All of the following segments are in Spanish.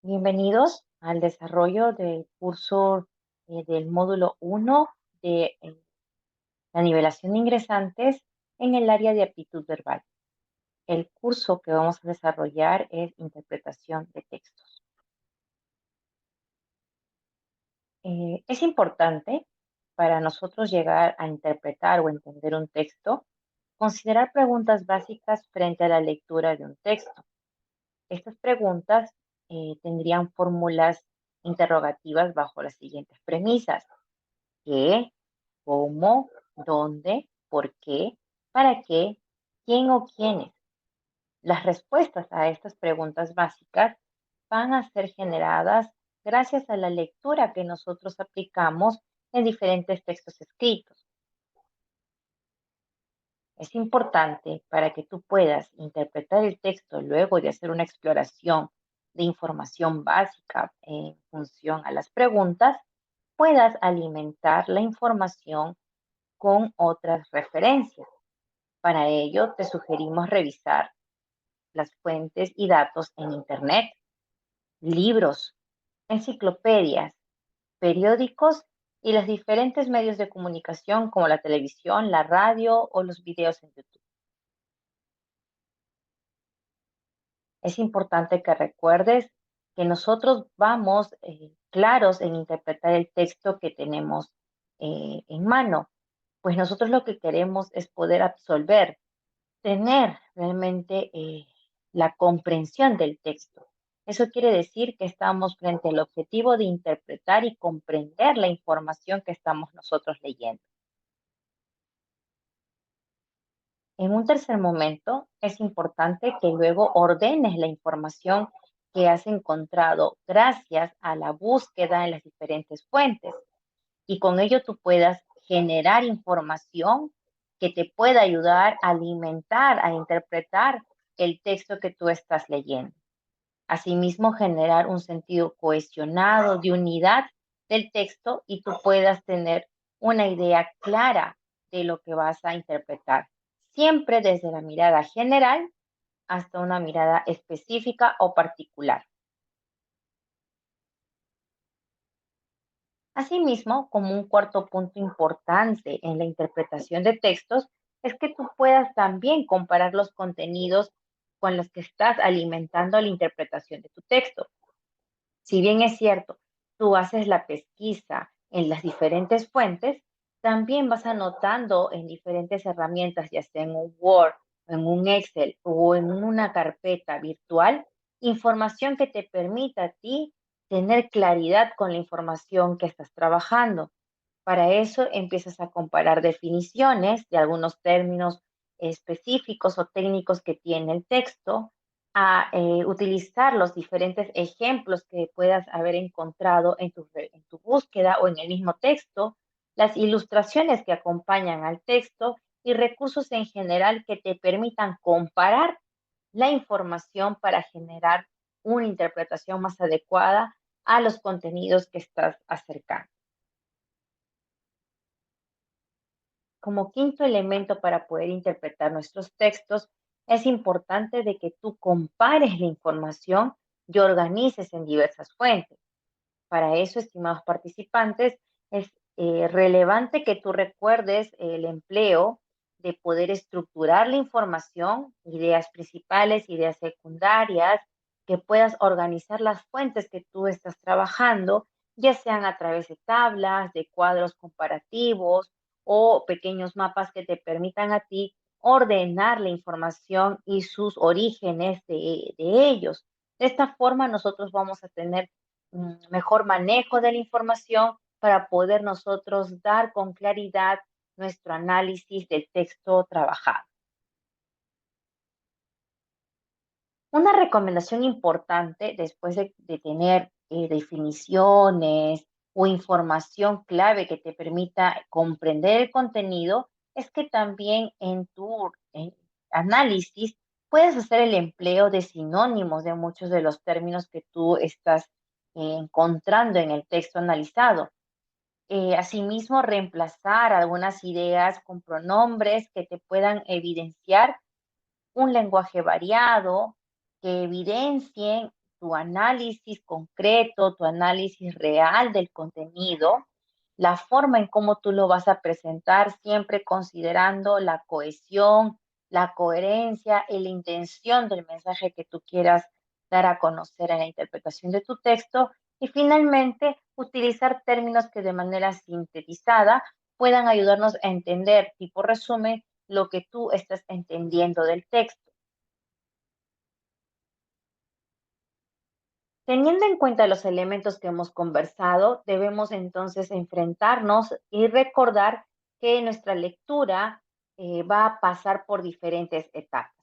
Bienvenidos al desarrollo del curso del módulo 1 de la nivelación de ingresantes en el área de aptitud verbal. El curso que vamos a desarrollar es interpretación de textos. Es importante para nosotros llegar a interpretar o entender un texto, considerar preguntas básicas frente a la lectura de un texto. Estas preguntas tendrían fórmulas interrogativas bajo las siguientes premisas: ¿qué? ¿Cómo? ¿Dónde? ¿Por qué? ¿Para qué? ¿Quién o quiénes? Las respuestas a estas preguntas básicas van a ser generadas gracias a la lectura que nosotros aplicamos en diferentes textos escritos. Es importante para que tú puedas interpretar el texto luego de hacer una exploración de información básica en función a las preguntas, puedas alimentar la información con otras referencias. Para ello, te sugerimos revisar las fuentes y datos en Internet, libros, enciclopedias, periódicos y los diferentes medios de comunicación como la televisión, la radio o los videos en YouTube. Es importante que recuerdes que nosotros vamos claros en interpretar el texto que tenemos en mano, pues nosotros lo que queremos es poder absolver, tener realmente la comprensión del texto. Eso quiere decir que estamos frente al objetivo de interpretar y comprender la información que estamos nosotros leyendo. En un tercer momento, es importante que luego ordenes la información que has encontrado gracias a la búsqueda en las diferentes fuentes y con ello tú puedas generar información que te pueda ayudar a alimentar, a interpretar el texto que tú estás leyendo. Asimismo, generar un sentido cohesionado de unidad del texto y tú puedas tener una idea clara de lo que vas a interpretar, siempre desde la mirada general hasta una mirada específica o particular. Asimismo, como un cuarto punto importante en la interpretación de textos, es que tú puedas también comparar los contenidos con los que estás alimentando la interpretación de tu texto. Si bien es cierto, tú haces la pesquisa en las diferentes fuentes, también vas anotando en diferentes herramientas, ya sea en un Word, en un Excel o en una carpeta virtual, información que te permita a ti tener claridad con la información que estás trabajando. Para eso empiezas a comparar definiciones de algunos términos específicos o técnicos que tiene el texto, a utilizar los diferentes ejemplos que puedas haber encontrado en tu búsqueda o en el mismo texto, las ilustraciones que acompañan al texto y recursos en general que te permitan comparar la información para generar una interpretación más adecuada a los contenidos que estás acercando. Como quinto elemento para poder interpretar nuestros textos, es importante de que tú compares la información y organices en diversas fuentes. Para eso, estimados participantes, es relevante que tú recuerdes el empleo de poder estructurar la información, ideas principales, ideas secundarias, que puedas organizar las fuentes que tú estás trabajando, ya sean a través de tablas, de cuadros comparativos o pequeños mapas que te permitan a ti ordenar la información y sus orígenes de ellos. De esta forma, nosotros vamos a tener mejor manejo de la información para poder nosotros dar con claridad nuestro análisis del texto trabajado. Una recomendación importante después de tener definiciones o información clave que te permita comprender el contenido es que también en tu análisis puedes hacer el empleo de sinónimos de muchos de los términos que tú estás encontrando en el texto analizado. Asimismo, reemplazar algunas ideas con pronombres que te puedan evidenciar un lenguaje variado, que evidencien tu análisis concreto, tu análisis real del contenido, la forma en cómo tú lo vas a presentar, siempre considerando la cohesión, la coherencia y la intención del mensaje que tú quieras dar a conocer en la interpretación de tu texto. Y finalmente, utilizar términos que de manera sintetizada puedan ayudarnos a entender, tipo resumen, lo que tú estás entendiendo del texto. Teniendo en cuenta los elementos que hemos conversado, debemos entonces enfrentarnos y recordar que nuestra lectura va a pasar por diferentes etapas.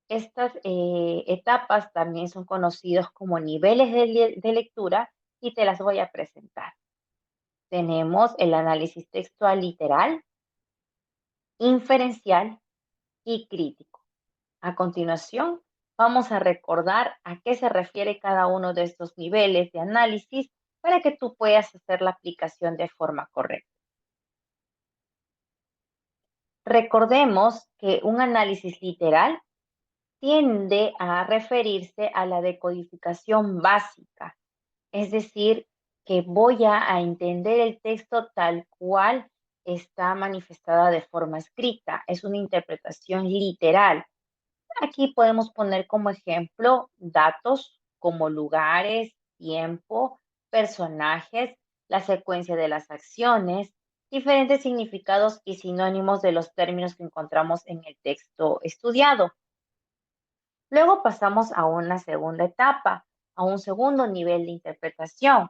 Estas etapas también son conocidos como niveles de lectura y te las voy a presentar. Tenemos el análisis textual literal, inferencial y crítico. A continuación, vamos a recordar a qué se refiere cada uno de estos niveles de análisis para que tú puedas hacer la aplicación de forma correcta. Recordemos que un análisis literal tiende a referirse a la decodificación básica, es decir, que voy a entender el texto tal cual está manifestada de forma escrita. Es una interpretación literal. Aquí podemos poner como ejemplo datos como lugares, tiempo, personajes, la secuencia de las acciones, diferentes significados y sinónimos de los términos que encontramos en el texto estudiado. Luego pasamos a una segunda etapa, a un segundo nivel de interpretación.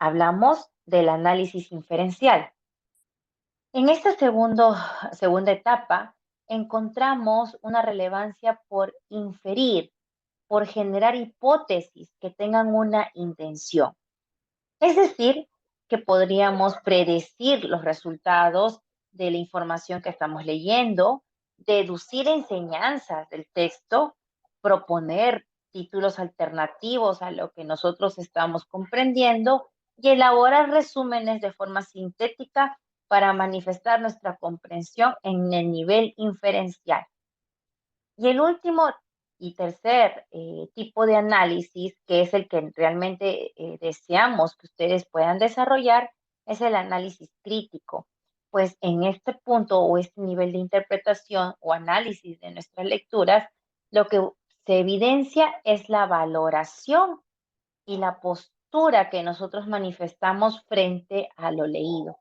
Hablamos del análisis inferencial. En esta segunda etapa encontramos una relevancia por inferir, por generar hipótesis que tengan una intención. Es decir, que podríamos predecir los resultados de la información que estamos leyendo, deducir enseñanzas del texto, proponer títulos alternativos a lo que nosotros estamos comprendiendo y elaborar resúmenes de forma sintética para manifestar nuestra comprensión en el nivel inferencial. Y el último y tercer tipo de análisis, que es el que realmente deseamos que ustedes puedan desarrollar, es el análisis crítico. Pues en este punto o este nivel de interpretación o análisis de nuestras lecturas, lo que se evidencia es la valoración y la postura que nosotros manifestamos frente a lo leído.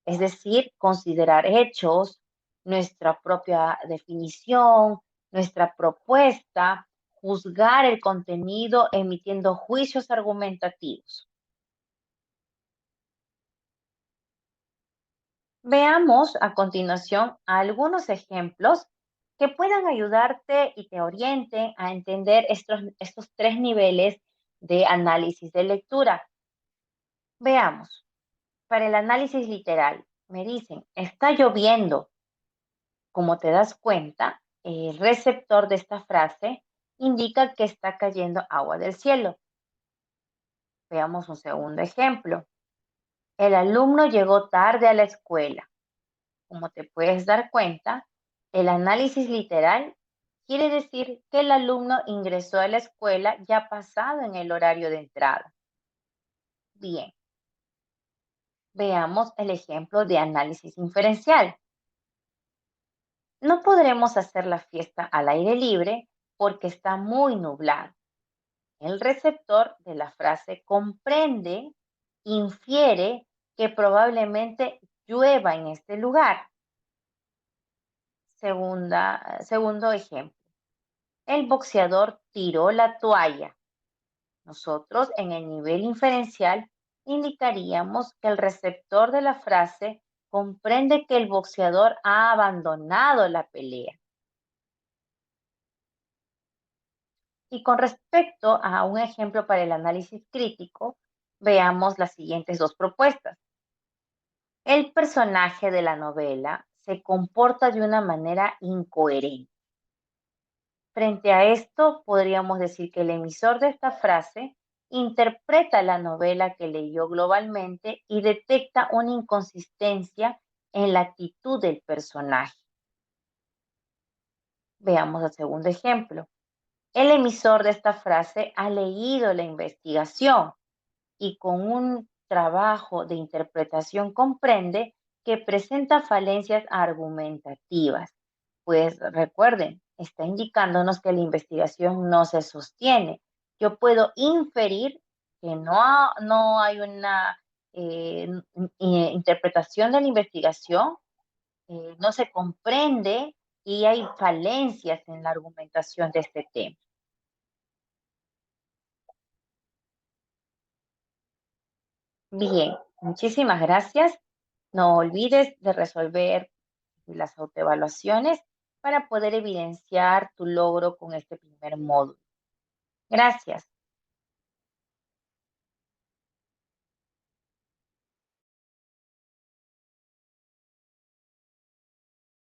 Es decir, considerar hechos, nuestra propia definición, nuestra propuesta, juzgar el contenido emitiendo juicios argumentativos. Veamos a continuación algunos ejemplos que puedan ayudarte y te orienten a entender estos tres niveles de análisis de lectura. Veamos, para el análisis literal, me dicen, está lloviendo. Como te das cuenta, el receptor de esta frase indica que está cayendo agua del cielo. Veamos un segundo ejemplo. El alumno llegó tarde a la escuela. Como te puedes dar cuenta, el análisis literal quiere decir que el alumno ingresó a la escuela ya pasado en el horario de entrada. Bien, veamos el ejemplo de análisis inferencial. No podremos hacer la fiesta al aire libre porque está muy nublado. El receptor de la frase comprende, infiere que probablemente llueva en este lugar. Segundo ejemplo. El boxeador tiró la toalla. Nosotros en el nivel inferencial indicaríamos que el receptor de la frase comprende que el boxeador ha abandonado la pelea. Y con respecto a un ejemplo para el análisis crítico, veamos las siguientes dos propuestas. El personaje de la novela se comporta de una manera incoherente. Frente a esto, podríamos decir que el emisor de esta frase interpreta la novela que leyó globalmente y detecta una inconsistencia en la actitud del personaje. Veamos el segundo ejemplo. El emisor de esta frase ha leído la investigación y con un trabajo de interpretación comprende que presenta falencias argumentativas. Pues recuerden, está indicándonos que la investigación no se sostiene. Yo puedo inferir que no hay una interpretación de la investigación, no se comprende y hay falencias en la argumentación de este tema. Bien, muchísimas gracias. No olvides de resolver las autoevaluaciones para poder evidenciar tu logro con este primer módulo. Gracias.